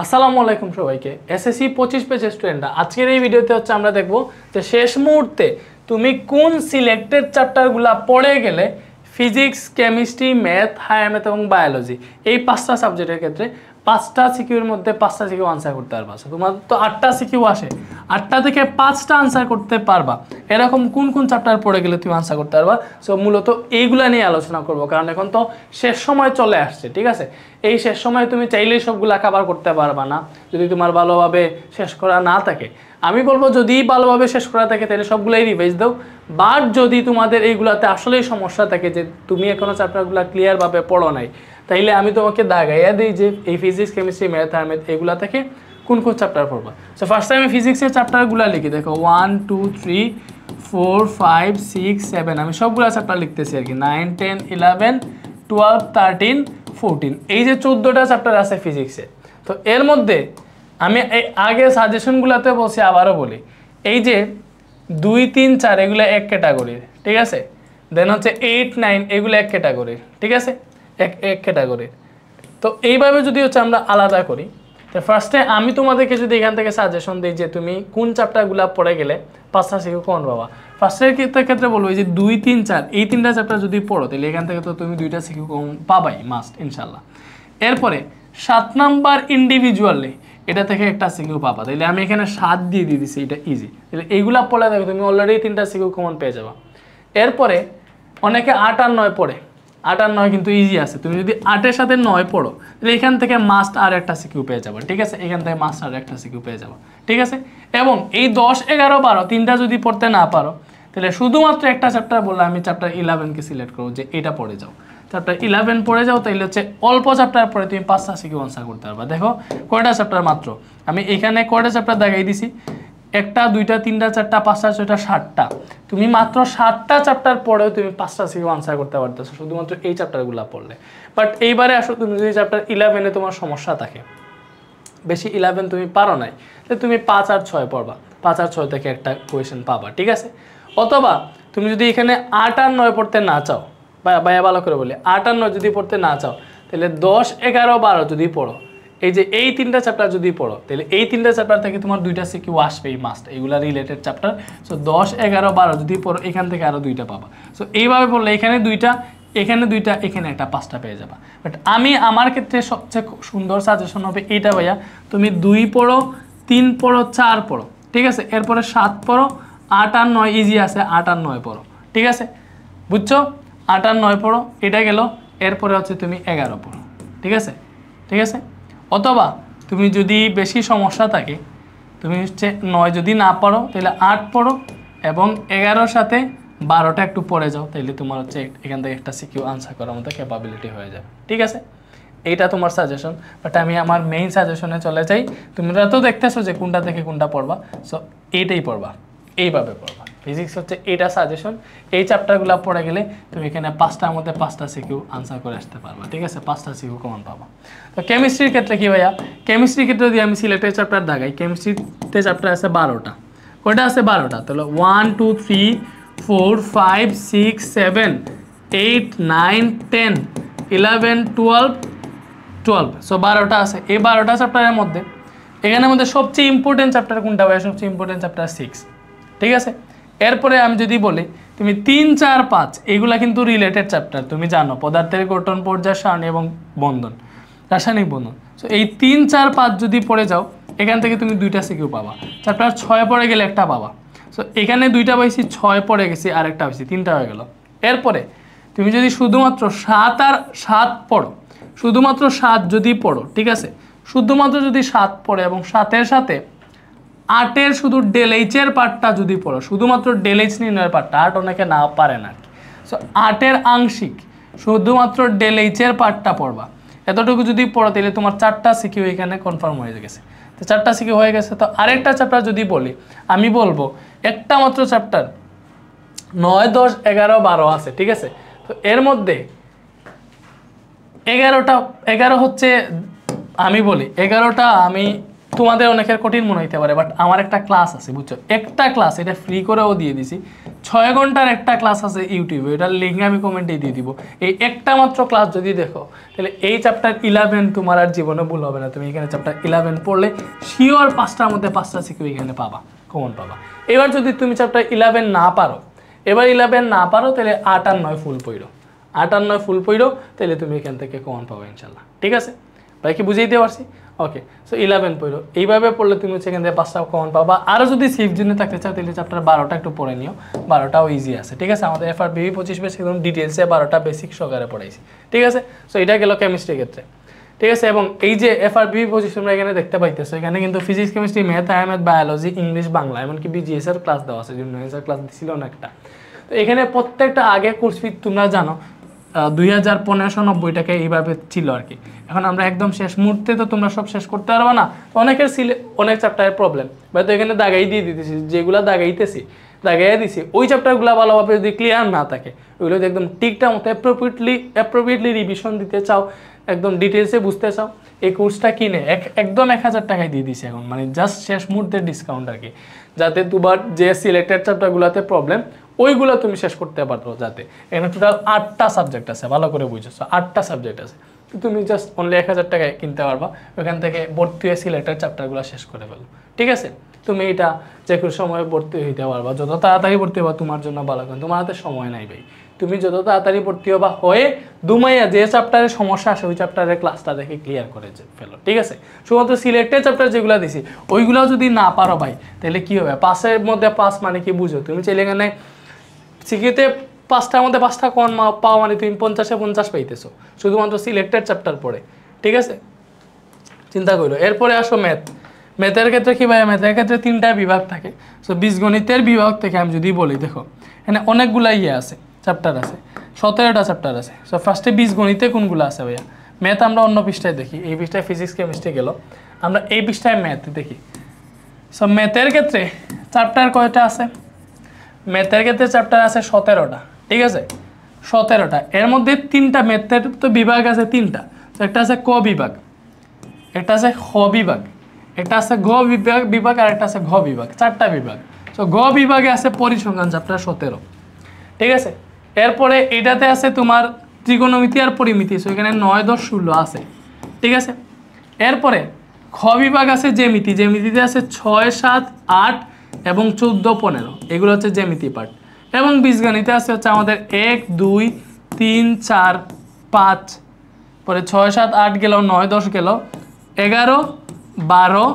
আসসালামু আলাইকুম সবাইকে। এসএসসি 25 পেজের স্টুডেন্টরা, আজকের এই ভিডিওতে হচ্ছে আমরা দেখব যে শেষ মুহূর্তে তুমি কোন সিলেক্টেড চ্যাপ্টারগুলো পড়ে গেলে physics, chemistry, math, higher math এবং বায়োলজি এই 5টা সাবজেক্টের ক্ষেত্রে 5টা সিকিউর মধ্যে 5টা সিকিউ আনসার করতে পারবা। তোমার তো 8টা সিকিউ আসে, 8টা থেকে 5টা আনসার করতে পারবা। এরকম কোন কোন চ্যাপ্টার পড়ে গেলে তুমি আনসার করতে পারবা। সো মূলত এইগুলা নিয়ে আলোচনা করব, কারণ এখন তো শেষ সময় চলে আসছে, ঠিক আছে। এই শেষ সময় তুমি চাইলেই সবগুলা কভার করতে পারবা না যদি তোমার ভালোভাবে শেষ করা না থাকে। আমি বলবো যদি ভালোভাবে শেষ করা থাকে তাহলে সবগুলাই রিভাইজ দাও। বাট যদি তোমাদের এইগুলাতে আসলেই সমস্যা থাকে যে তুমি এখনো চ্যাপ্টারগুলো ক্লিয়ারভাবে পড়ো নাই, তাইলে আমি তোমাকে দাগাইয়া দিই যে এই physics, chemistry, math, higher math এগুলা থেকে কোন কোন চ্যাপ্টার পড়বা। সো ফার্স্ট টাইম ফিজিক্সের চ্যাপ্টারগুলো লিখি, দেখো 1 2 3 4 5 6 7 আমি সবগুলো চ্যাপ্টার লিখতেছি আর কি। 9 10 11 12 13 14 এই যে 14টা চ্যাপ্টার আছে ফিজিক্সে। তো এর মধ্যে আমি আগে সাজেশনগুলোতে বলছি, আবারও বলি, এই যে 2 3 4 এগুলো এক ক্যাটাগরির, ঠিক আছে। দেন হচ্ছে 8 9 এগুলো এক ক্যাটাগরির, ঠিক আছে, এক ক্যাটাগরির। তো এইভাবে যদি হচ্ছে আমরা আলাদা করি, তো ফার্স্টে আমি তোমাদেরকে যদি এখান থেকে সাজেশন দিই যে তুমি কোন চ্যাপ্টারগুলো পড়ে গেলে 5টা সিকিউ কোন পাবা, ফার্স্টের ক্ষেত্রে বলবো যে 2 3 4 এই 3টা চ্যাপ্টার যদি পড়ো তাহলে এখান থেকে তো তুমি 2টা সিকিউ কম পাবাই মাস্ট ইনশাল্লাহ। এরপরে 7 নাম্বার ইন্ডিভিজুয়ালি এটা থেকে একটা সিকিউ পাবা, তাহলে আমি এখানে 7 দিয়ে দিছি, এটা ইজি। তাহলে এইগুলা পড়লে দেখো তুমি অলরেডি 3টা সিকিউ কমন পেয়ে যাবা। এরপরে অনেকে 8 আর 9 পড়ে, 8 আর 9 কিন্তু ইজি আছে। তুমি যদি 8-এর সাথে 9 পড়ো তাহলে এখান থেকে মাস্ট আর একটা সিকিউ পেয়ে যাবে, ঠিক আছে। এখান থেকে মাস্ট আর একটা সিকিউ পেয়ে যাবে, ঠিক আছে। এবং এই 10 11 12 তিনটা যদি পড়তে না পারো তাহলে শুধুমাত্র একটা চ্যাপ্টার বললে আমি চ্যাপ্টার 11কে সিলেক্ট করবো যে এটা পড়ে যাও। চ্যাপ্টার 11 পড়ে যাও, তাইলে হচ্ছে অল্প চ্যাপ্টার পড়ে তুমি 5টা সিকিউ আনসার করতে পারবা। দেখো কয়টা চ্যাপ্টার মাত্র, আমি এখানে কয়টা চ্যাপ্টার দেখাই দিছি, 1টা 2টা 3টা 4টা 5টা 6টা 7টা। তুমি মাত্র 7টা চ্যাপ্টার পড়েও তুমি 5টা সিকিউ আনসার করতে পারতেছো শুধুমাত্র এই চ্যাপ্টারগুলো পড়লে। বাট এইবারে আসো, তুমি যদি চ্যাপ্টার 11-এ তোমার সমস্যা থাকে, বেশি 11 তুমি পারো নাই, তাহলে তুমি 5 আর 6 পড়বা, 5 আর 6 থেকে একটা কোয়েশ্চেন পাবা, ঠিক আছে। অথবা তুমি যদি এখানে 8 আর 9 পড়তে না চাও, ভাইয়া ভালো করে বলি, 8 আর 9 যদি পড়তে না চাও তাহলে 10 11 12 যদি পড়ো, এই যে এই 3টা চ্যাপ্টার যদি পড়ো তাহলে এই 3টা চ্যাপ্টার থেকে তোমার 2টা সিকিউ আসবেই মাস্ট, এইগুলা রিলেটেড চ্যাপ্টার। সো 10 11 12 যদি পড়ো এখান থেকে আরও 2টা পাবা। সো এইভাবে পড়লে এখানে 2টা, এখানে 2টা, এখানে একটা, 5টা পেয়ে যাবা। বাট আমার ক্ষেত্রে সবচেয়ে সুন্দর সাজেশন হবে এইটা ভাইয়া, তুমি 2 পড়ো, 3 পড়ো, 4 পড়ো, ঠিক আছে। এরপরে 7 পড়ো, 8 আর 9 ইজি আছে, 8 আর 9 পড়ো, ঠিক আছে, বুঝছো। 8 আর 9 পড়ো, এটা গেল। এরপরে হচ্ছে তুমি 11 পড়ো, ঠিক আছে, ঠিক আছে। অথবা তুমি যদি বেশি সমস্যা থাকে, তুমি হচ্ছে 9 যদি না পড়ো তাহলে 8 পড়ো এবং 11-র সাথে 12টা একটু পড়ে যাও, তাইলে তোমার হচ্ছে এখান থেকে একটা সিকিউ আনসার করার মতো ক্যাপাবিলিটি হয়ে যাবে, ঠিক আছে। এইটা তোমার সাজেশন। বাট আমি আমার মেইন সাজেশনে চলে যাই। তোমরা তো দেখতেছো যে কোনটা থেকে কোনটা পড়বা, সো এইটাই পড়বা, এইভাবে পড়বা। ফিজিক্স হচ্ছে এইটা সাজেশন। এই চ্যাপ্টারগুলো পড়ে গেলে তুমি এখানে 5টার মধ্যে 5টা সিকিউ আনসার করে আসতে পারবা, ঠিক আছে, 5টা সিকিউ কমন পাবা। তো কেমিস্ট্রির ক্ষেত্রে কি ভাইয়া, কেমিস্ট্রির ক্ষেত্রে যদি আমি সিলেক্টেড চ্যাপ্টার দেখাই, কেমিস্ট্রিতে চ্যাপ্টার আছে 12টা। কয়টা আছে? 12টা। তাহলে 1 2 3 4 5 6 7 8 9 10 11 12। সো 12টা আছে। এই 12টা চ্যাপ্টারের মধ্যে এখানের মধ্যে সবচেয়ে ইম্পর্টেন্ট চ্যাপ্টার কোনটা ভাইয়া? সবচেয়ে ইম্পর্টেন্ট চ্যাপ্টার 6, ঠিক আছে। এরপরে আমি যদি বলি তুমি 3 4 5 এগুলা কিন্তু রিলেটেড চ্যাপ্টার, তুমি জানো পদার্থের গঠন, পর্যায় সারণী এবং বন্ধন, রাসায়নিক বন্ধন। সো এই 3 4 5 যদি পড়ে যাও এখান থেকে তুমি 2টা সিকিউ পাবা। চ্যাপ্টার 6 পড়ে গেলে একটা পাবা। সো এখানে 2টা পাইছি, 6 পড়ে গেছি আর একটা পাইছি, 3টা হয়ে গেল। এরপরে তুমি যদি শুধুমাত্র 7 আর 7 পড়ো, শুধুমাত্র 7 যদি পড়ো, ঠিক আছে, শুধুমাত্র যদি 7 পড়ে এবং 7-এর সাথে 8-এর শুধু ডেলএইচের পার্টটা যদি পড়ো, শুধুমাত্র ডেলএইচ নির্ণয়ের পার্টটা, 8 অনেকে না পারে না। সো 8-এর আংশিক শুধুমাত্র ডেলএইচের পার্টটা পড়বা। এতটুকু যদি পড়ো তাহলে তোমার 4টা সিকিউ এখানে কনফার্ম হয়ে গেছে। তো 4টা সিকিউ হয়ে গেছে। তো আরেকটা চ্যাপ্টার যদি বলি, আমি বলবো একটা মাত্র চ্যাপ্টার 9 10 11 12 আছে, ঠিক আছে। তো এর মধ্যে 11 হচ্ছে, আমি বলি 11টা আমি তোমাদের অনেকের কঠিন মনে হইতে পারে, বাট আমার একটা ক্লাস আছে বুঝছো, একটা ক্লাস, এটা ফ্রি করেও দিয়ে দিছি, 6 ঘন্টার একটা ক্লাস আছে ইউটিউবে, এটার লিঙ্ক আমি কমেন্টে দিয়ে দিব। এই একটা মাত্র ক্লাস যদি দেখো তাহলে এই চ্যাপ্টার 11 তোমার আর জীবনে ভুল হবে না। তুমি এখানে চ্যাপ্টার 11 পড়লে শিওর 5টার মধ্যে 5টা সিকিউ এখানে পাবা, কমন পাবা। এবার যদি তুমি চ্যাপ্টার 11 না পারো, এবার 11 না পারো, তাহলে 8 আর 9 ফুল পড়ো, 8 আর 9 ফুল পড়ো, তাহলে তুমি এখান থেকে কমন পাবো ইনশাল্লাহ। ঠিক আছে ভাই, কি বুঝাইতে পারছি? ওকে, সো 11 পড়ো, এইভাবে পড়লে তুমি হচ্ছে এখান থেকে 5টা কমন পাবা। আরও যদি সেফ জোনে থাকতে চাও তাহলে চ্যাপ্টার 12টা একটু পড়ে নিও, 12টাও ইজি আছে। ঠিক আছে, আমাদের FRBB 25 পেজ একদম ডিটেলসে 12টা বেসিক সহকারে পড়াইছি। ঠিক আছে, সো এটা গেল কেমিস্ট্রির ক্ষেত্রে। ঠিক আছে, এবং এই যে FRBB 25 তোমরা এখানে দেখতে পাইতেছো, এখানে কিন্তু ফিজিক্স, কেমিস্ট্রি, ম্যাথ, আইএমএথ, বায়োলজি, ইংলিশ, বাংলা, এমনকি BGS এর ক্লাস দেওয়া আছে, জুনিয়র ক্লাস দিছিল না একটা। তো এখানে প্রত্যেকটা আগে কোর্স ফি তোমরা জানো 2590 টাকা এইভাবে ছিল আর কি। এখন আমরা একদম শেষ মুহূর্তে তো তোমরা সব শেষ করতে পারবে না, তো অনেকের অনেক চ্যাপ্টারের প্রবলেম, হয়তো এখানে দাগাই দিয়ে দিতেছি, যেগুলো দাগাইতেছি দাগাইয়া দিছি, ওই চ্যাপ্টারগুলো ভালোভাবে যদি ক্লিয়ার না থাকে, ওইগুলো যদি একদম ঠিকঠাক মতো অ্যাপ্রোপ্রিয়েটলি রিভিশন দিতে চাও, একদম ডিটেলসে বুঝতে চাও, এই কোর্সটা কিনে একদম 1000 টাকায় দিয়ে দিছি এখন, মানে জাস্ট শেষ মুহূর্তের ডিসকাউন্ট আর কি, যাতে তোমার যে সিলেক্টেড চ্যাপ্টারগুলোতে প্রবলেম ওইগুলো তুমি শেষ করতে পারো। যাতে এখানে টোটাল 8টা সাবজেক্ট আছে, ভালো করে বুঝেছো, 8টা সাবজেক্ট আছে, তুমি জাস্ট অনলি 1000 টাকায় কিনতে পারবা, ওইখান থেকে ভর্তি হয়ে সিলেক্টেড চ্যাপ্টারগুলো শেষ করে ফেলো। ঠিক আছে, তুমি এটা যে কোনো সময় ভর্তি হইতে পারবা, যত তাড়াতাড়ি ভর্তি হবা তোমার জন্য ভালো, কারণ তোমার হাতে সময় নাই ভাই। তুমি যত তাড়াতাড়ি ভর্তি হবা হয়ে দুমাইয়া যে চ্যাপ্টারের সমস্যা আসে ওই চ্যাপ্টারের ক্লাসটা দেখে ক্লিয়ার করে ফেলো। ঠিক আছে, শুধুমাত্র সিলেক্টেড চ্যাপ্টার যেগুলো দিছি ওইগুলো যদি না পারো ভাই, তাহলে কি হবে? 5-এর মধ্যে 5 মানে কি বুঝো? তুমি চাইলে এখানে সিকিউতে 5টার মধ্যে 5টা কমন পাওয়া মানে তুমি 50-এ 50 পাইতেছো শুধুমাত্র সিলেক্টেড চ্যাপ্টার পড়ে। ঠিক আছে, চিন্তা করো। এরপরে আসো ম্যাথ। ম্যাথের ক্ষেত্রে কি ভাই? ম্যাথের ক্ষেত্রে 3টা বিভাগ থাকে। সো বীজগণিতের বিভাগ থেকে আমি যদি বলি, দেখো এখানে অনেকগুলা আছে, চ্যাপ্টার আছে, 17টা চ্যাপ্টার আছে। সো ফার্স্টে বীজগণিতে কোনগুলো আছে ভাইয়া? ম্যাথ আমরা অন্য পৃষ্ঠায় দেখি, এই পৃষ্ঠায় ফিজিক্স, কেমিস্ট্রি গেল, আমরা এই পৃষ্ঠায় ম্যাথ দেখি। সো ম্যাথের ক্ষেত্রে চ্যাপ্টার কয়টা আছে? ম্যাথের ক্ষেত্রে চ্যাপ্টার আছে 17টা। ঠিক আছে, 17টা, এর মধ্যে 3টা ম্যাথের তো বিভাগ আছে 3টা। তো একটা আছে ক বিভাগ, একটা আছে খ বিভাগ, একটা আছে ঘ বিভাগ আর একটা আছে ঘ বিভাগ, 4টা বিভাগ। তো ঘ বিভাগে আছে পরিসংখ্যান চ্যাপ্টার 17। ঠিক আছে, এরপরে এটাতে আছে তোমার ত্রিকোণমিতি আর পরিমিতি, সো এখানে 9, 10, 16 আছে। ঠিক আছে, এরপরে খ বিভাগ আছে জ্যামিতি, জ্যামিতিতে আছে 6, 7, 8 এবং 14, 15, এগুলো হচ্ছে জ্যামিতি পার্ট। এবং বীজগণিতে আছে হচ্ছে আমাদের 1, 2, 3, 4, 5, পরে 6, 7, 8 গেল, 9, 10 গেল, 11, 12,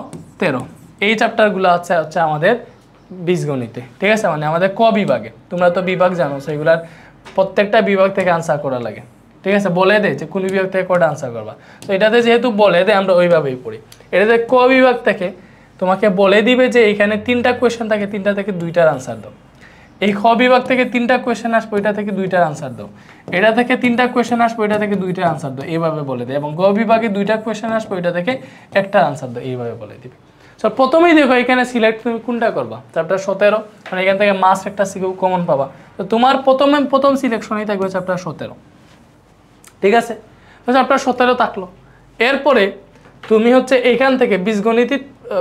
13, এই চ্যাপ্টারগুলো হচ্ছে আমাদের বীজগণিতে। ঠিক আছে, মানে আমাদের ক বিভাগে। তোমরা তো বিভাগ জানো, সেগুলার প্রত্যেকটা বিভাগ থেকে আনসার করা লাগে। ঠিক আছে, বলে দেয় যে কোন বিভাগ থেকে কটা আনসার করবা। তো এটাতে যেহেতু বলে দেয় আমরা ওইভাবেই পড়ি। এটাতে ক বিভাগ থেকে তোমাকে বলে দিবে যে এখানে 3টা কোয়েশ্চেন থাকে, 3টা থেকে 2টার আনসার দাও। এই খ বিভাগ থেকে 3টা কোয়েশ্চেন আসবে, ওইটা থেকে 2টার আনসার দাও। এটা থেকে 3টা কোয়েশ্চেন আসবে, ওইটা থেকে 2টার আনসার দাও, এইভাবে বলে দেয়। এবং গ বিভাগে 2টা কোয়েশ্চেন আসবে, ওইটা থেকে 1টার আনসার দাও, এইভাবে বলে দিবে। সো প্রথমেই দেখো এখানে সিলেক্ট তুমি কোনটা করবা, চ্যাপ্টার 17, মানে এখান থেকে মাস্ট একটা কমন পাবা। তো তোমার প্রথম সিলেকশনই থাকবে চ্যাপ্টার 17। ঠিক আছে, তো চ্যাপ্টার 17 থাকলো। এরপরে তুমি হচ্ছে এখান থেকে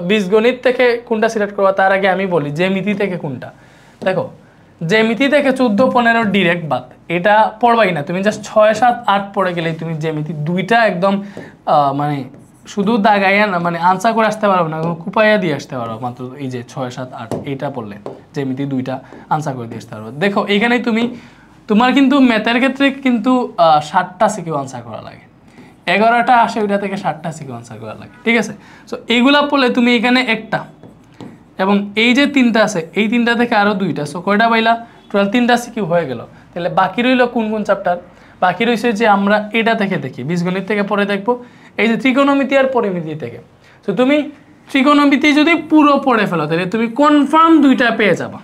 বীজগণিত থেকে কোনটা সিলেক্ট করবা, তার আগে আমি বলি জ্যামিতি থেকে কোনটা। দেখো জ্যামিতি থেকে 14, 15 ডিরেক্ট বাদ, এটা পড়বাই না তুমি, জাস্ট 6, 7, 8 পড়ে গেলেই তুমি জ্যামিতি 2টা একদম মানে শুধু দাগাইয়া না, মানে আনসার করে আসতে পারবো না, কুপাইয়া দিয়ে আসতে পারবো মাত্র। এই যে 6, 7, 8 এইটা পড়লে জ্যামিতি 2টা আনসার করে দিয়ে আসতে পারবো। দেখো এখানে তোমার কিন্তু ম্যাথের ক্ষেত্রে কিন্তু 60টা সিকিউ আনসার করা লাগে, 11টা আসে ওইটা থেকে 60টা সিকিউ আনসার করা লাগে। ঠিক আছে, সো এইগুলা পড়লে তুমি এখানে একটা, এবং এই যে 3টা আছে এই 3টা থেকে আরও 2টা, সো কয়টা পাইলা? টোটাল 3টা সিকিউ হয়ে গেল। তাহলে বাকি রইল কোন কোন চ্যাপ্টার? বাকি রয়েছে যে আমরা এটা থেকে দেখি, বীজগণিত থেকে পরে দেখবো এই যে ত্রিকোণমিতি আর পরিমিতি থেকে। তো তুমি ত্রিকোণমিতি যদি পুরো পড়ে ফেলো তাহলে তুমি কনফার্ম 2টা পেয়ে যাবা।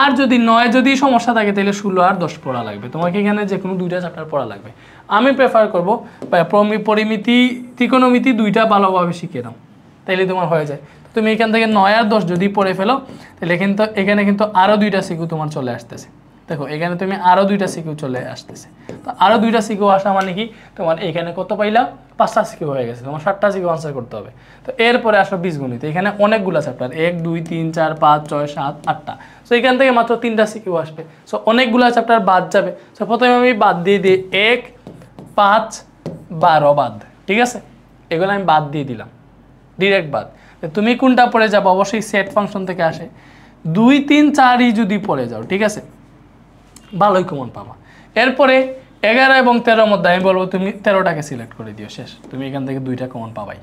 আর যদি 9 যদি সমস্যা থাকে তাহলে 16 আর 10 পড়া লাগবে, তোমাকে এখানে যে কোনো 2টা চ্যাপ্টার পড়া লাগবে। আমি প্রেফার করবো পরিমিতি, ত্রিকোণমিতি 2টা ভালোভাবে শিখে নাও, তাইলে তোমার হয়ে যায়। তুমি এখান থেকে 9 আর 10 যদি পড়ে ফেলো তাহলে কিন্তু এখানে কিন্তু আরও 2টা সিকিউ তোমার চলে আসতেছে। দেখো এখানে তুমি আরও 2টা সিকিউ চলে আসতেছে। তো আরও 2টা সিকিউ আসা মানে কি তোমার এখানে কত পাইলা 5টা সিকিউ হয়ে গেছে, তোমার 7টা সিকিউ আনসার করতে হবে। তো এরপরে আসো বীজগণিত, এখানে অনেকগুলো চ্যাপ্টার 1 2 3 4 5 6 7 8টা। সো এখান থেকে মাত্র 3টা সিকিউ আসবে। সো অনেকগুলো চ্যাপ্টার বাদ যাবে। সো প্রথমে আমি বাদ দিয়ে দিই 1 5 12 বাদ, ঠিক আছে, এগুলো আমি বাদ দিয়ে দিলাম, ডিরেক্ট বাদ। তুমি কোনটা পড়ে যাবো, অবশ্যই সেট ফাংশন থেকে আসে 2 3 4ই যদি পড়ে যাও, ঠিক আছে, ভালোই কমন পাবা। এরপরে 11 এবং 13 মধ্যে আমি বলবো তুমি 13টাকে সিলেক্ট করে দিও, শেষ, তুমি এখান থেকে 2টা কমন পাবাই।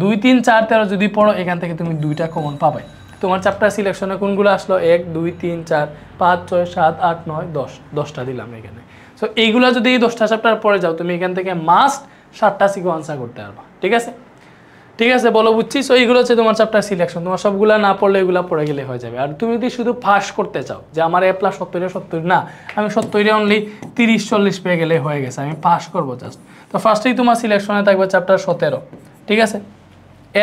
2 3 4 13 যদি পড়ো এখান থেকে তুমি 2টা কমন পাবাই। তোমার চ্যাপ্টার সিলেকশনে কোনগুলো আসলো 1 2 3 4 5 6 7 8 9 10, 10টা দিলাম এখানে। সো এইগুলো যদি এই 10টা চ্যাপ্টার পড়ে যাও তুমি এখান থেকে মাস্ট 7টা সিকিউ আনসার করতে পারবা, ঠিক আছে, ঠিক আছে, বলো বুঝছি। সো এইগুলো হচ্ছে তোমার চ্যাপ্টার সিলেকশন, তোমার সবগুলো না পড়লে এগুলো পড়ে গেলে হয়ে যাবে। আর তুমি যদি শুধু পাস করতে চাও যে আমার A+ 70 না, আমি 70 অনলি 30 40 পেয়ে গেলে হয়ে গেছে, আমি পাস করবো জাস্ট, তো ফার্স্টেই তোমার সিলেকশনে থাকবে চ্যাপ্টার 17, ঠিক আছে।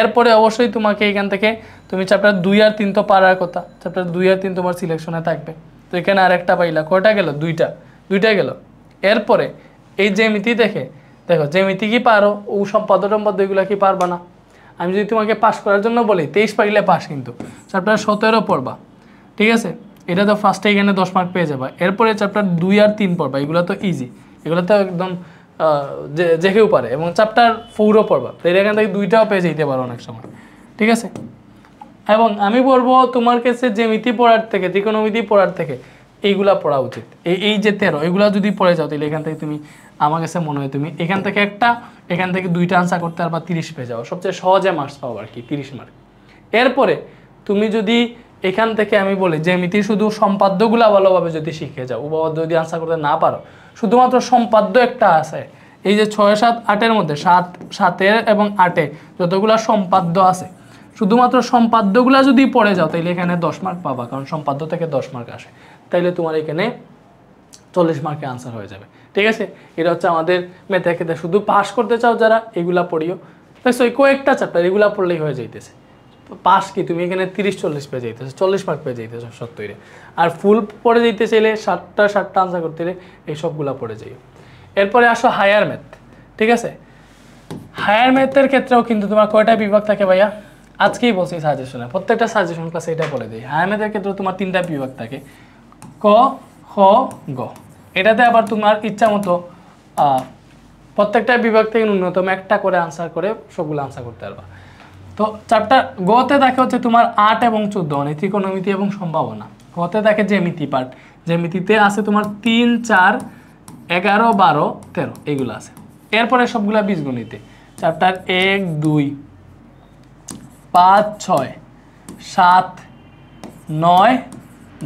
এরপরে অবশ্যই তোমাকে এখান থেকে তুমি চ্যাপ্টার 2 আর 3 তো পারার কথা, চ্যাপ্টার 2 আর 3 তোমার সিলেকশনে থাকবে। তো এখানে আরেকটা পাইলা, কয়টা গেল, 2টা গেল। এরপরে এই জ্যামিতি দেখো জ্যামিতি কি পারো, ও সম্পাদ্য এগুলো কি পারবা না। আমি যদি তোমাকে পাস করার জন্য বলি 23 পাইলে পাস, কিন্তু চ্যাপ্টার 17 পড়বা, ঠিক আছে, এটা তো ফার্স্টে এখানে 10 মার্ক পেয়ে যাবা। এরপরে চ্যাপ্টার 2 আর 3 পড়বা, এগুলো তো ইজি, এগুলো তো একদম যে কেউ পারে। এবং চ্যাপ্টার 4ও পড়বা, তো এখান থেকে 2টাও পেয়ে যেতে পারো অনেক সময়, ঠিক আছে। এবং আমি বলবো তোমার কাছে জ্যামিতি পড়ার থেকে, ত্রিকোণমিতি পড়ার থেকে এইগুলা পড়া উচিত। এই যে 13 এগুলা যদি পড়ে যাও তাহলে এখান থেকে তুমি, আমার কাছে মনে হয় তুমি এখান থেকে একটা, এখান থেকে 2টা আনসার করতে পারবা, 30 পেয়ে যাও, সবচেয়ে সহজে মার্কস পাবো আর কি, 30 মার্ক। এরপরে তুমি যদি এখান থেকে আমি বলি জ্যামিতি শুধু সম্পাদ্যগুলা ভালোভাবে যদি শিখে যাও, উপপাদ্য যদি আনসার করতে না পারো, শুধুমাত্র সম্পাদ্য একটা আছে, এই যে 6 7 8-এর মধ্যে 7 এবং 8-এ যতগুলা সম্পাদ্য আছে, শুধুমাত্র সম্পাদ্যগুলা যদি পড়ে যাও তাইলে এখানে 10 মার্ক পাবা, কারণ সম্পাদ্য থেকে 10 মার্ক আসে, তাইলে তোমার এখানে 40 মার্কে আনসার হয়ে যাবে, ঠিক আছে। এটা হচ্ছে আমাদের ম্যাথের ক্ষেত্রে, শুধু পাস করতে চাও যারা এগুলা পড়িও, দেখছো এই কয়েকটা চ্যাপ্টার এগুলা পড়লেই হয়ে যাইতেছে। পাস কি তুমি এখানে 30 40 পেয়ে যাইতেছো, 40 মার্ক পেয়ে যাইতেছো 70-এ। আর ফুল পড়ে যাইতে চাইলে 7টা আনসার করতে হলে এই সবগুলা পড়ে যাইও। এরপরে আসো হায়ার ম্যাথ, ঠিক আছে। হায়ার ম্যাথের ক্ষেত্রেও কিন্তু তোমার কয়টা বিভাগ থাকে ভাইয়া, আজকেই বলছি সাজেশনে, প্রত্যেকটা সাজেশন ক্লাসে এটা বলে দিই। হায়ার ম্যাথের ক্ষেত্রে তোমার 3টা বিভাগ থাকে, ক খ গ। এটাতে আবার তোমার ইচ্ছা মতো প্রত্যেকটা বিভাগ থেকে ন্যূনতম একটা করে আনসার করে সবগুলো আনসার করতে পারবা। তো চ্যাপ্টার গতে দেখে হচ্ছে তোমার 8 এবং 14, মানে ত্রিকোণমিতি এবং সম্ভাবনা। গতে দেখে জ্যামিতি পার্ট, জ্যামিতিতে আছে তোমার 3 4 11 12 13 এইগুলো আছে। এরপরে সবগুলা বীজগণিতে চ্যাপ্টার 1 2 5 6 7 9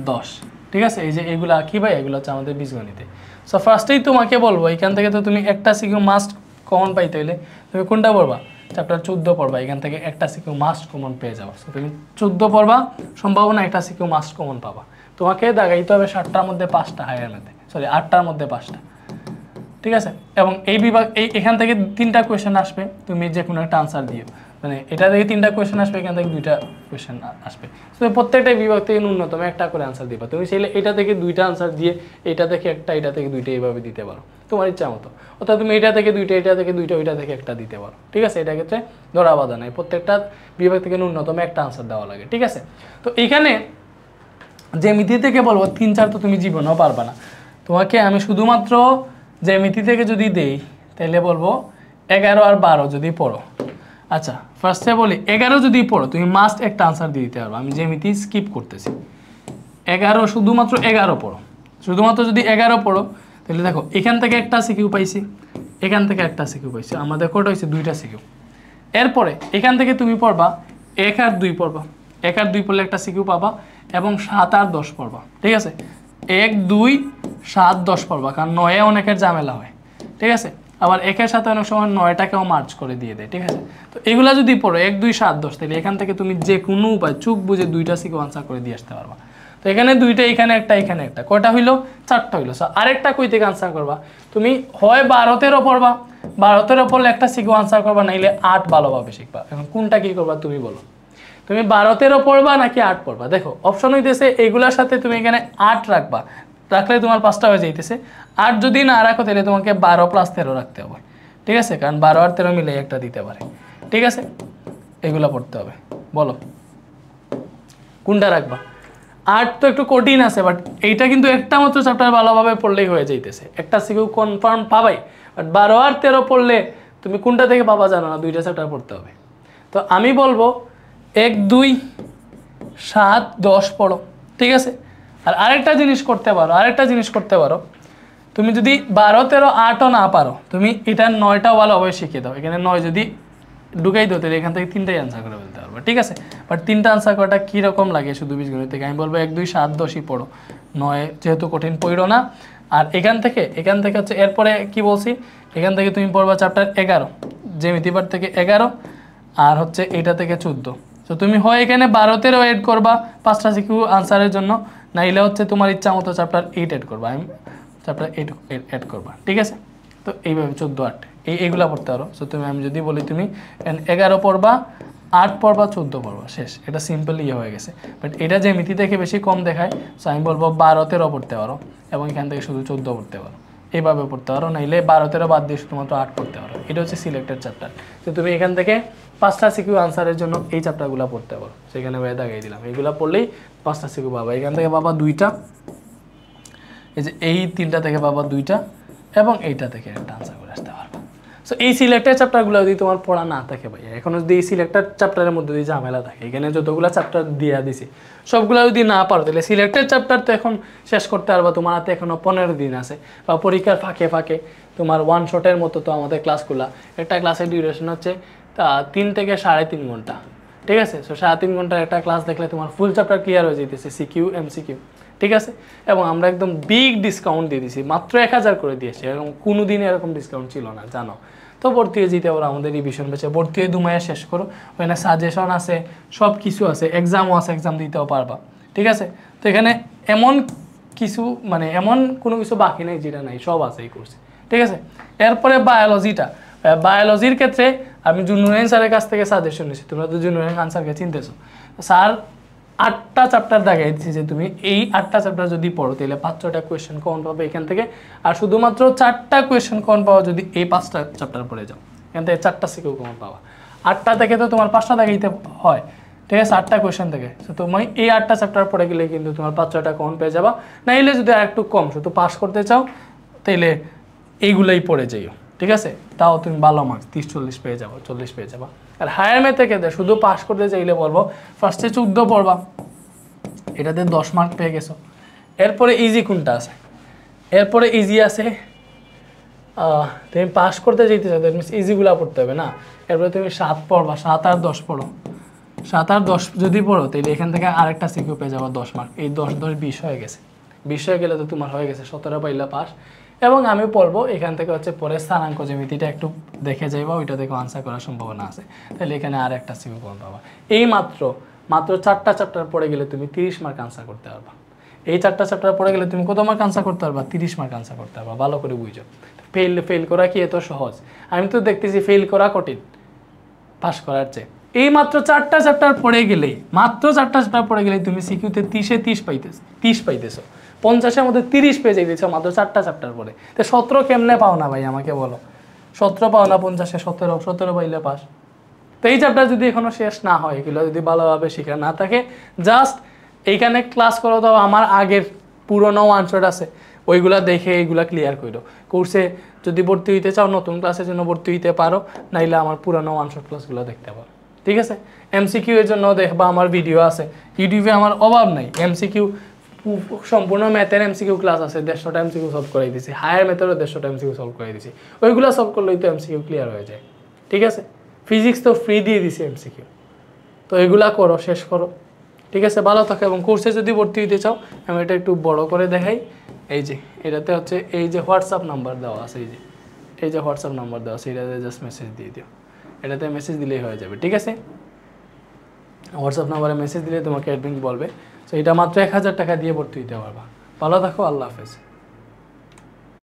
10, ঠিক আছে। এই যে এগুলা কি ভাই, এগুলো হচ্ছে আমাদের বীজগণিতে। সো ফার্স্টেই তোমাকে বলবো এখান থেকে তো তুমি একটা সিকিউ মাস্ট কমন পাইতে হইলে তুমি কোনটা পড়বা, চ্যাপ্টার 14 পড়বা, এখান থেকে একটা সিকিউ মাস্ট কমন পেয়ে যাবা। সো তুমি 14 পড়বা, সম্ভাবনা একটা সিকিউ মাস্ট কমন পাবা। তোমাকে দাগাইতে হবে 7টার মধ্যে 5টা, হায়ার ম্যাথে 8টার মধ্যে 5টা, ঠিক আছে। এবং এই বিভাগ এখান থেকে 3টা কোয়েশ্চেন আসবে, তুমি যে কোনো একটা আনসার দিও, মানে এটা থেকে 3টা কোয়েশ্চেন আসবে, এখান থেকে 2টা কোয়েশ্চেন আসবে। তো প্রত্যেকটা বিভাগ থেকে ন্যূনতম একটা করে আনসার দিবা। তুমি চাইলে এটা থেকে 2টা আনসার দিয়ে এটা থেকে একটা, এটা থেকে 2টা এইভাবে দিতে পারো তোমার ইচ্ছা মতো, অর্থাৎ তুমি এটা থেকে 2টা, এটা থেকে 2টা, ওইটা থেকে একটা দিতে পারো, ঠিক আছে। এটা ক্ষেত্রে ধরা বাধা নাই, প্রত্যেকটা বিভাগ থেকে ন্যূনতম একটা আনসার দেওয়া লাগে, ঠিক আছে। তো এইখানে জ্যামিতি থেকে বলবো 3 4 তো তুমি জীবনেও পারবা না। তোমাকে আমি শুধুমাত্র জ্যামিতি থেকে যদি দেই তাহলে বলবো 11 আর 12 যদি পড়ো, আচ্ছা ফার্স্টে বলি 11 যদি পড়ো তুমি মাস্ট একটা আনসার দিয়ে দিতে পারো। আমি জ্যামিতি স্কিপ করতেছি, 11 শুধুমাত্র 11 পড়ো, শুধুমাত্র যদি 11 পড়ো তাহলে দেখো এখান থেকে একটা সিকিউ পাইছি, এখান থেকে একটা সিকিউ পাইছি, আমাদের কোটা হয়েছে 2টা সিকিউ। এরপরে এখান থেকে তুমি পড়বা 1 আর 2 পড়বা, 1 আর 2 পড়লে একটা সিকিউ পাবা, এবং 7 আর 10 পড়বা, ঠিক আছে। 1 2 7 10 পড়বা, কারণ 9-এ অনেকের ঝামেলা হয়, ঠিক আছে। আবার 1-এর সাথে অনেক সময় 9টাকেও মার্চ করে দিয়ে দেয়, ঠিক আছে। তো এগুলা যদি পড়ো 1 2 7 10, তাহলে এখান থেকে তুমি যে কোনো উপায় চুক বুঝে 2টা সিকিউ আনসার করে দিয়ে আসতে পারবা। তো এখানে 2টা, এখানে একটা, এখানে একটা, কয়টা হইলো 4টা হইলো। সো আরেকটা কই থেকে আনসার করবা, তুমি হয় 12 13 পড়বা, 12 13 পড়লে একটা সিকিউ আনসার করবা, নাইলে 8 ভালোভাবে শিখবা। এখন কোনটা কি করবা তুমি বলো, তুমি 12 13 পড়বা নাকি 8 পড়বা? দেখো অপশন হইতেছে এইগুলার সাথে তুমি এখানে 8 রাখবা, রাখলে তোমার 5টা হয়ে যাইতেছে। 8 যদি না রাখো তাহলে তোমাকে 12 + 13 রাখতে হবে, ঠিক আছে, কারণ 12 আর 13 মিলে একটা দিতে পারে, ঠিক আছে। এগুলা পড়তে হবে, বলো কোনটা রাখবা। 8 তো একটু কঠিন আছে, বাট এইটা কিন্তু একটা মাত্র চ্যাপ্টার ভালোভাবে পড়লেই হয়ে যাইতেছে, একটা সিকিউ কনফার্ম পাবাই। বাট 12 আর 13 পড়লে তুমি কোনটা থেকে পাবা জানো না, 2টা চ্যাপ্টার পড়তে হবে। তো আমি বলবো 1, 2, 7, 10 পড়ো, ঠিক আছে। আর আরেকটা জিনিস করতে পারো, তুমি যদি 12, 13, 8ও না পারো, তুমি এটা 9টাও ভালোভাবে শিখিয়ে দাও। এখানে 9 যদি ঢুকাই দাও তাহলে এখান থেকে 3টাই আনসার করে ফেলতে পারবে, ঠিক আছে। বাট 3টা আনসার করাটা কীরকম লাগে শুধু বীজগণিত থেকে, আমি বলবো 1, 2, 7, 10ই পড়ো, 9 যেহেতু কঠিন পড়ো না। আর এখান থেকে হচ্ছে এরপরে কি বলছি, এখান থেকে তুমি পড়বা চ্যাপ্টার 11, জ্যামিতি পার্ট থেকে 11, আর হচ্ছে এটা থেকে 14। তো তুমি হয় এখানে 12, 13 এড করবা 5টা সিকিউ আনসারের জন্য, নাইলে হচ্ছে তোমার ইচ্ছা মতো চ্যাপ্টার 8 এড করবা, আমি চ্যাপ্টার 8 এড করবা, ঠিক আছে। তো এইভাবে 14, 8 এইগুলা পড়তে পারো। সো আমি যদি বলি তুমি 11 পড়বা, 8 পড়বা, 14 পড়বা, শেষ। এটা সিম্পল হয়ে গেছে। বাট এটা জ্যামিতি থেকে বেশি কম দেখায়, সো আমি বলবো 12, 13 পড়তে পারো, এবং এখান থেকে শুধু 14 পড়তে পারো, এইভাবে পড়তে পারো। নাইলে 12, 13 বাদ দিয়ে শুধুমাত্র 8 পড়তে পারো। এটা হচ্ছে সিলেক্টেড চ্যাপ্টার। তো তুমি এখান থেকে 5টা সিকিউ আনসারের জন্য এই চ্যাপ্টারগুলো পড়তে পারো, সেখানে দাগাই দিলাম। এইগুলো পড়লেই 5টা সিকিউ পাবা। এখান থেকে পাবা 2টা, এই যে এই 3টা থেকে পাবা 2টা, এবং এইটা থেকে একটা আনসার করে আসতে পারবা। সো এই সিলেক্টেড চ্যাপ্টারগুলো যদি তোমার পড়া না থাকে ভাইয়া, এখন যদি এই সিলেক্টেড চ্যাপ্টারের মধ্যে যদি ঝামেলা থাকে, এখানে যতগুলো চ্যাপ্টার দিয়ে দিছি সবগুলো যদি না পারো, তাহলে সিলেক্টেড চ্যাপ্টার তো এখন শেষ করতে পারবা। তোমার হাতে এখনও 15 দিন আছে, বা পরীক্ষার ফাঁকে ফাঁকে তোমার 1 শটের মতো তো আমাদের ক্লাসগুলো, একটা ক্লাসের ডিউরেশন হচ্ছে 3 থেকে 3.5 ঘন্টা, ঠিক আছে। সো 3.5 ঘন্টার একটা ক্লাস দেখলে তোমার ফুল চ্যাপ্টার ক্লিয়ার হয়ে যেতেছে, সিকিউ এমসিকিউ, ঠিক আছে। এবং আমরা একদম বিগ ডিসকাউন্ট দিয়ে দিছি, মাত্র 1000 করে দিয়েছি, এরকম কোনো দিন এরকম ডিসকাউন্ট ছিল না, জানো। তো ভর্তি হয়ে যেতে পারো আমাদের রিভিশন বেচে, ভর্তি হয়ে 2 মাসে শেষ করো, ওখানে সাজেশন আছে, সব কিছু আছে, এক্সামও আছে, এক্সাম দিতেও পারবা, ঠিক আছে। তো এখানে এমন কিছু মানে এমন কোনো কিছু বাকি নেই যেটা নাই, সব আছে এই কোর্সে, ঠিক আছে। এরপরে বায়োলজির ক্ষেত্রে আমি জুনুরাইন স্যারের কাছ থেকে সাজেশন নিয়েছি। তোমরা তো জুনুরাইন আনসারকে চিনতেছো। স্যার 8টা চ্যাপ্টার দেখাই দিচ্ছি যে তুমি এই 8টা চ্যাপ্টার যদি পড়ো তাহলে 5-6টা কোয়েশ্চেন কমন পাবে এখান থেকে, আর শুধুমাত্র 4টা কোয়েশ্চেন কমন পাওয়া যদি এই 5টা চ্যাপ্টার পড়ে যাও, এখান থেকে 4টা সিকিউ কমন পাওয়া। 8টা থেকে তো তোমার 5টা দেখাইতে হয়, ঠিক আছে, 8টা কোয়েশ্চেন থেকে। তো তুমি এই 8টা চ্যাপ্টার পড়ে গেলে কিন্তু তোমার 5-6টা কমন পেয়ে যাবা। নাইলে যদি আর একটু কম শুধু পাস করতে চাও তাইলে এইগুলোই পড়ে যাইও, ঠিক আছে। তাও তুমি ভালো মার্কস 30-40 পেয়ে যাবো, 40 পেয়ে যাবা। আর হায়ার ম্যাথ থেকে শুধু পাস করতে চাইলে বলবো ফার্স্টে 14 পড়বা, এটাতে 10 মার্ক পেয়ে গেছো। এরপরে ইজি কোনটা আছে, এরপরে ইজি আছে, তুমি পাস করতে চাইতে চাও, দ্যাট মিনস ইজিগুলা পড়তে হবে না। এরপরে তুমি 7 পড়বা, 7 আর 10 পড়ো, 7 আর 10 যদি পড়ো তাহলে এখান থেকে আরেকটা সিকিউ পেয়ে যাবো 10 মার্ক। এই 10, 10, 20 হয়ে গেছে। 20 হয়ে গেলে তো তোমার হয়ে গেছে 17 পাইলা পাস। এবং আমি পড়বো এখান থেকে হচ্ছে পরে স্থানাঙ্ক জ্যামিতিটা একটু দেখে যাইবা, ওইটা থেকে আনসার করার সম্ভাবনা আছে, তাহলে এখানে আর একটা সিকিউ কমন পাবা। এই মাত্র 4টা চ্যাপ্টার পড়ে গেলে তুমি 30 মার্ক আনসার করতে পারবা। এই 4টা চ্যাপ্টার পড়ে গেলে তুমি কত মার্ক আনসার করতে পারবা? 30 মার্ক আনসার করতে পারবা। ভালো করে বুঝো। ফেল করা কি এত সহজ? আমি তো দেখতেছি ফেল করা কঠিন পাস করার চেয়ে। এই মাত্র 4টা চ্যাপ্টার পড়ে গেলেই, তুমি সিকিউতে 30 পাইতেছো, 50-এর মধ্যে 30 পেয়ে যাইতেছো মাত্র 4টা চ্যাপ্টার পড়ে। তো 17 কেমনে পাও না ভাই আমাকে বলো? 17 পাও না 50-এ? 17 পাইলে পাস। তো এই চ্যাপ্টার যদি এখনো শেষ না হয়, এগুলো যদি ভালোভাবে শেখা না থাকে, জাস্ট এইখানে ক্লাস করো, দাও আমার আগের পুরোনো ওয়ানশট আছে ওইগুলা দেখে এইগুলা ক্লিয়ার করো। কোর্সে যদি ভর্তি হইতে চাও, নতুন ক্লাসের জন্য ভর্তি হইতে পারো, নাইলে আমার পুরোনো ওয়ানশট ক্লাসগুলো দেখতে পারো, ঠিক আছে। এমসিকিউ এর জন্য দেখবা আমার ভিডিও আছে ইউটিউবে, আমার অভাব নাই। এমসিকিউ সম্পূর্ণ ম্যাথের এমসিকিউ ক্লাস আছে, 150টা এমসিকিউ সলভ করাই দিছি। হায়ার ম্যাথেরও 150টা এমসিকিউ সলভ করাই দিছি। ওইগুলো সলভ করলেই তো এমসিকিউ ক্লিয়ার হয়ে যায়, ঠিক আছে। ফিজিক্স তো ফ্রি দিয়ে দিছি এমসিকিউ, তো এগুলা করো, শেষ করো, ঠিক আছে। ভালো থাকো। এবং কোর্সে যদি ভর্তি হইতে চাও, আমি এটা একটু বড় করে দেখাই। এই যে এটাতে হচ্ছে এই যে হোয়াটসঅ্যাপ নাম্বার দেওয়া আছে, এই যে হোয়াটসঅ্যাপ নাম্বার দেওয়া আছে, এটাতে জাস্ট মেসেজ দিয়ে দিও। এটাতে মেসেজ দিলেই হয়ে যাবে, ঠিক আছে। হোয়াটসঅ্যাপ নাম্বারে মেসেজ দিলে তোমাকে অ্যাডমিন বলবে। তো এটা মাত্র 1000 টাকা দিয়ে ভর্তি হইতে পারবা। ভালো থাকো, আল্লাহ হাফেজ।